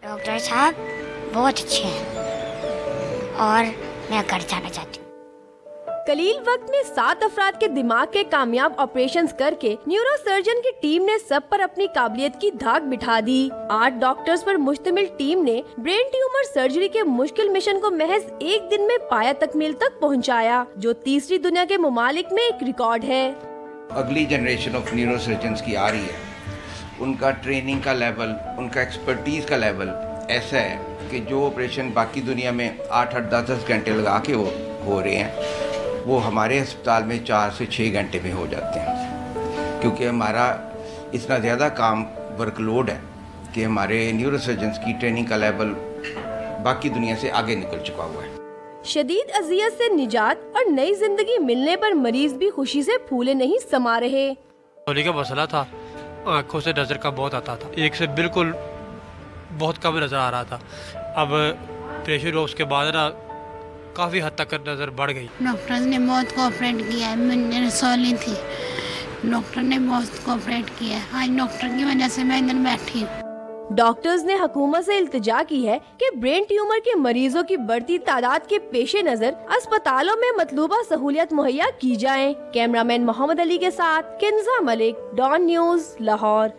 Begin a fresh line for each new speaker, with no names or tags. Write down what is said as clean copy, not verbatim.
Doctor साहब बहुत अच्छे हैं और मैं घर जाना चाहती हूँ।
कलील वक्त में 7 अफराद के दिमाग के कामयाब ऑपरेशंस करके न्यूरो सर्जन की टीम ने सब पर अपनी काबिलियत की धाक बिठा दी। 8 डॉक्टर्स पर मुश्तमिल टीम ने ब्रेन ट्यूमर सर्जरी के मुश्किल मिशन को महज एक दिन में पाया तकमील तक पहुंचाया, जो तीसरी दुनिया के मुमालिक में एक रिकॉर्ड है।
अगली जनरेशन ऑफ न्यूरो सर्जन्स की आ रही है, उनका ट्रेनिंग का लेवल, उनका एक्सपर्टीज का लेवल ऐसा है कि जो ऑपरेशन बाकी दुनिया में 8-8, 10-10 घंटे लगा के हो रहे हैं, वो हमारे अस्पताल में 4 से 6 घंटे में हो जाते हैं, क्योंकि हमारा इतना ज़्यादा काम वर्कलोड है कि हमारे न्यूरो सर्जन्स की ट्रेनिंग का लेवल बाकी दुनिया से आगे निकल चुका हुआ है।
शदीद अजियत से निजात और नई जिंदगी मिलने पर मरीज भी खुशी से फूले नहीं समा रहे।
गोली का मसला था, आँखों से नजर का बहुत आता था, एक से बिल्कुल बहुत कम नजर आ रहा था। अब प्रेशर हुआ, उसके बाद ना काफ़ी हद तक नज़र बढ़ गई।
डॉक्टर ने बहुत कोऑपरेट किया है, मुझे रसौली थी, डॉक्टर ने बहुत कोऑपरेट किया है। आज डॉक्टर की वजह से मैं इधर बैठी हूँ।
डॉक्टर्स ने हुकूमत से इल्तिजा की है कि ब्रेन ट्यूमर के मरीजों की बढ़ती तादाद के पेश नजर अस्पतालों में मतलूबा सहूलियत मुहैया की जाए। कैमरामैन मोहम्मद अली के साथ किंजा मलिक, डॉन न्यूज़, लाहौर।